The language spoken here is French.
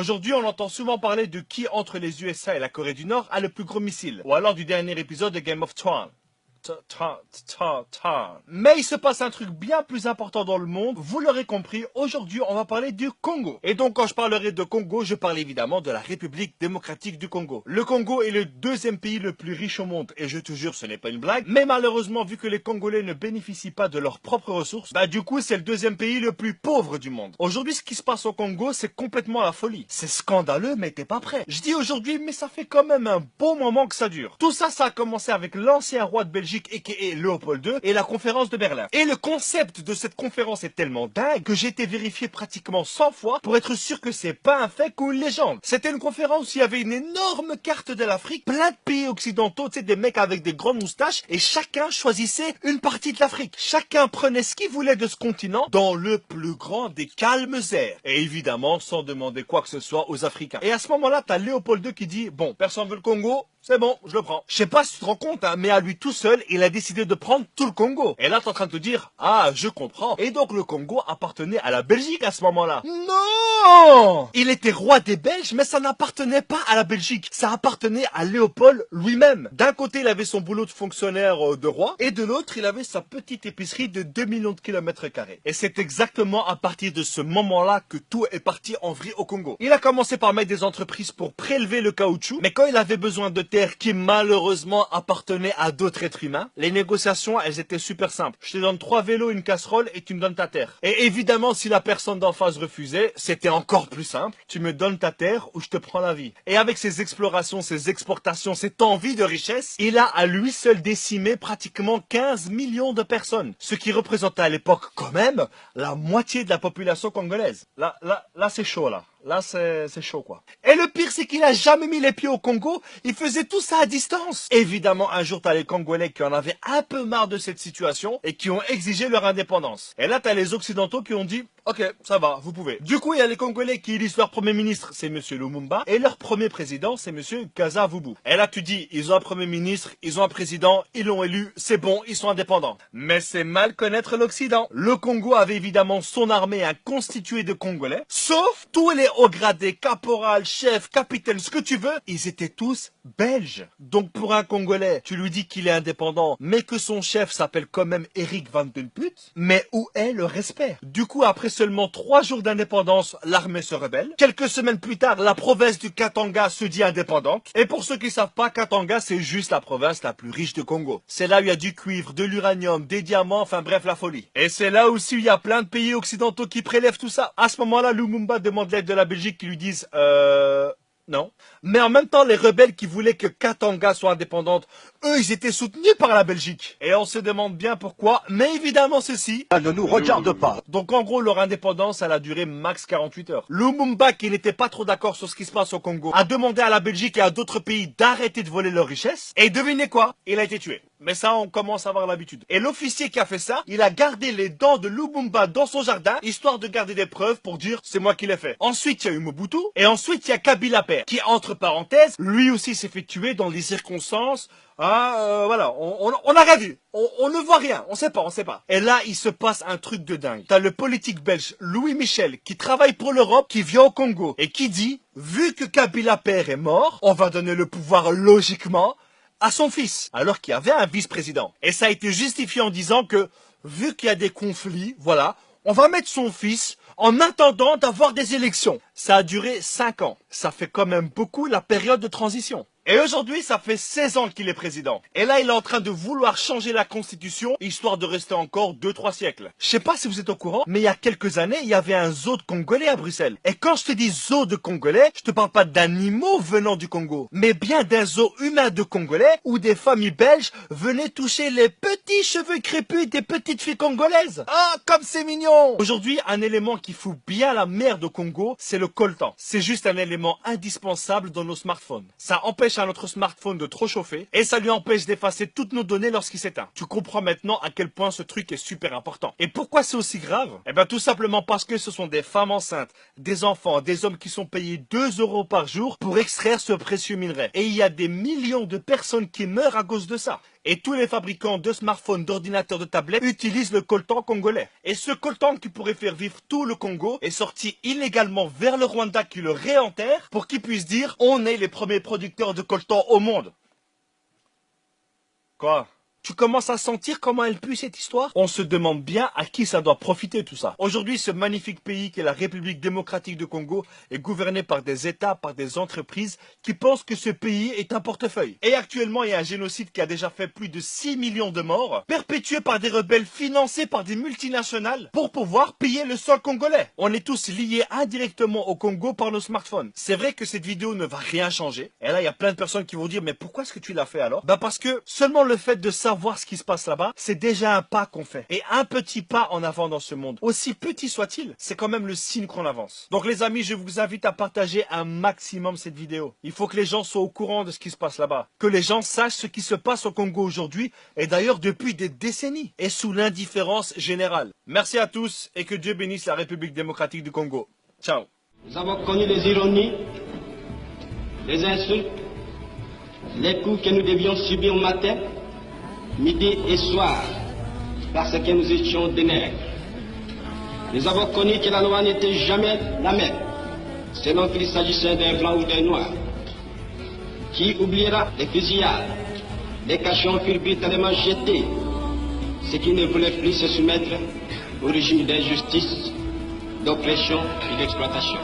Aujourd'hui, on entend souvent parler de qui entre les USA et la Corée du Nord a le plus gros missile, ou alors du dernier épisode de Game of Thrones. Mais il se passe un truc bien plus important dans le monde, vous l'aurez compris, aujourd'hui on va parler du Congo. Et donc quand je parlerai de Congo, je parle évidemment de la République démocratique du Congo. Le Congo est le deuxième pays le plus riche au monde, et je te jure ce n'est pas une blague, mais malheureusement vu que les Congolais ne bénéficient pas de leurs propres ressources, du coup c'est le deuxième pays le plus pauvre du monde. Aujourd'hui ce qui se passe au Congo c'est complètement la folie. C'est scandaleux mais t'es pas prêt. Je dis aujourd'hui mais ça fait quand même un bon moment que ça dure. Tout ça a commencé avec l'ancien roi de Belgique aka Léopold II et la conférence de Berlin. Et le concept de cette conférence est tellement dingue que j'ai été vérifié pratiquement 100 fois pour être sûr que c'est pas un fait ou une légende. C'était une conférence où il y avait une énorme carte de l'Afrique, plein de pays occidentaux, tu sais, des mecs avec des grandes moustaches et chacun choisissait une partie de l'Afrique. Chacun prenait ce qu'il voulait de ce continent dans le plus grand des calmes airs. Et évidemment sans demander quoi que ce soit aux Africains. Et à ce moment-là, t'as Léopold II qui dit « Bon, personne veut le Congo ?» C'est bon, je le prends. Je sais pas si tu te rends compte, mais à lui tout seul, il a décidé de prendre tout le Congo. Et là, t'es en train de te dire, ah, je comprends. Et donc, le Congo appartenait à la Belgique à ce moment-là. Non! Il était roi des Belges, mais ça n'appartenait pas à la Belgique. Ça appartenait à Léopold lui-même. D'un côté, il avait son boulot de fonctionnaire de roi, et de l'autre, il avait sa petite épicerie de 2 millions de kilomètres carrés. Et c'est exactement à partir de ce moment-là que tout est parti en vrille au Congo. Il a commencé par mettre des entreprises pour prélever le caoutchouc, mais quand il avait besoin de terre qui malheureusement appartenait à d'autres êtres humains, les négociations, elles étaient super simples. Je te donne 3 vélos, une casserole et tu me donnes ta terre. Et évidemment, si la personne d'en face refusait, c'était encore plus simple. Tu me donnes ta terre ou je te prends la vie. Et avec ses explorations, ses exportations, cette envie de richesse, il a à lui seul décimé pratiquement 15 millions de personnes. Ce qui représentait à l'époque quand même la moitié de la population congolaise. Là, c'est chaud là. Là, c'est chaud, quoi. Et le pire, c'est qu'il a jamais mis les pieds au Congo. Il faisait tout ça à distance. Évidemment, un jour, t'as les Congolais qui en avaient un peu marre de cette situation et qui ont exigé leur indépendance. Et là, t'as les Occidentaux qui ont dit, ok, ça va, vous pouvez. Du coup, il y a les Congolais qui élisent leur premier ministre, c'est Monsieur Lumumba, et leur premier président, c'est Monsieur Kasavubu. Et là, tu dis, ils ont un premier ministre, ils ont un président, ils l'ont élu, c'est bon, ils sont indépendants. Mais c'est mal connaître l'Occident. Le Congo avait évidemment son armée constituée de Congolais, sauf tous les hauts gradés, caporal, chef, capitaine, ce que tu veux, ils étaient tous belges. Donc pour un Congolais, tu lui dis qu'il est indépendant, mais que son chef s'appelle quand même Eric Van Den Put, mais où est le respect? Du coup, après seulement 3 jours d'indépendance, l'armée se rebelle. Quelques semaines plus tard, la province du Katanga se dit indépendante. Et pour ceux qui savent pas, Katanga, c'est juste la province la plus riche du Congo. C'est là où il y a du cuivre, de l'uranium, des diamants, enfin bref, la folie. Et c'est là aussi où il y a plein de pays occidentaux qui prélèvent tout ça. À ce moment-là, Lumumba demande l'aide de la Belgique qui lui disent non. Mais en même temps, les rebelles qui voulaient que Katanga soit indépendante, eux, ils étaient soutenus par la Belgique. Et on se demande bien pourquoi, mais évidemment ceci ça ne nous regarde pas. Donc en gros, leur indépendance, elle a duré max 48 heures. Lumumba, qui n'était pas trop d'accord sur ce qui se passe au Congo, a demandé à la Belgique et à d'autres pays d'arrêter de voler leurs richesses. Et devinez quoi? Il a été tué. Mais ça, on commence à avoir l'habitude. Et l'officier qui a fait ça, il a gardé les dents de Lumumba dans son jardin, histoire de garder des preuves pour dire c'est moi qui l'ai fait. Ensuite, il y a eu Mobutu, et ensuite, il y a Kabila Père, qui, entre parenthèses, lui aussi s'est fait tuer dans des circonstances. Voilà, on n'a rien vu. On ne voit rien, on sait pas. Et là, il se passe un truc de dingue. T'as le politique belge Louis Michel qui travaille pour l'Europe, qui vient au Congo et qui dit, vu que Kabila Père est mort, on va donner le pouvoir logiquement à son fils, alors qu'il y avait un vice-président. Et ça a été justifié en disant que, vu qu'il y a des conflits, voilà, on va mettre son fils en attendant d'avoir des élections. Ça a duré 5 ans. Ça fait quand même beaucoup la période de transition. Et aujourd'hui, ça fait 16 ans qu'il est président. Et là, il est en train de vouloir changer la constitution, histoire de rester encore 2-3 siècles. Je sais pas si vous êtes au courant, mais il y a quelques années, il y avait un zoo de Congolais à Bruxelles. Et quand je te dis zoo de Congolais, je te parle pas d'animaux venant du Congo, mais bien d'un zoo humain de Congolais, où des familles belges venaient toucher les petits cheveux crépus des petites filles congolaises. Ah, comme c'est mignon! Aujourd'hui, un élément qui fout bien la merde au Congo, c'est le coltan. C'est juste un élément indispensable dans nos smartphones. Ça empêche à notre smartphone de trop chauffer et ça lui empêche d'effacer toutes nos données lorsqu'il s'éteint. Tu comprends maintenant à quel point ce truc est super important. Et pourquoi c'est aussi grave? Eh bien tout simplement parce que ce sont des femmes enceintes, des enfants, des hommes qui sont payés 2 € par jour pour extraire ce précieux minerai. Et il y a des millions de personnes qui meurent à cause de ça. Et tous les fabricants de smartphones, d'ordinateurs, de tablettes utilisent le coltan congolais. Et ce coltan qui pourrait faire vivre tout le Congo est sorti illégalement vers le Rwanda qui le réenterre pour qu'ils puissent dire on est les premiers producteurs de coltan au monde. Quoi? Tu commences à sentir comment elle pue cette histoire? On se demande bien à qui ça doit profiter tout ça. Aujourd'hui, ce magnifique pays qu'est la République démocratique du Congo est gouverné par des États, par des entreprises qui pensent que ce pays est un portefeuille. Et actuellement, il y a un génocide qui a déjà fait plus de 6 millions de morts, perpétué par des rebelles financés par des multinationales pour pouvoir piller le sol congolais. On est tous liés indirectement au Congo par nos smartphones. C'est vrai que cette vidéo ne va rien changer. Et là, il y a plein de personnes qui vont dire mais pourquoi est-ce que tu l'as fait alors? Bah parce que seulement le fait de savoir ce qui se passe là-bas, c'est déjà un pas qu'on fait. Et un petit pas en avant dans ce monde, aussi petit soit-il, c'est quand même le signe qu'on avance. Donc les amis, je vous invite à partager un maximum cette vidéo. Il faut que les gens soient au courant de ce qui se passe là-bas. Que les gens sachent ce qui se passe au Congo aujourd'hui, et d'ailleurs depuis des décennies, et sous l'indifférence générale. Merci à tous, et que Dieu bénisse la République démocratique du Congo. Ciao. Nous avons connu les ironies, les insultes, les coups que nous devions subir matin, midi et soir, parce que nous étions des nègres. Nous avons connu que la loi n'était jamais la même, selon qu'il s'agissait d'un blanc ou d'un noir. Qui oubliera les fusillades, les cachons furent brutalement jetés, ceux qui ne voulaient plus se soumettre au régime d'injustice, d'oppression et d'exploitation.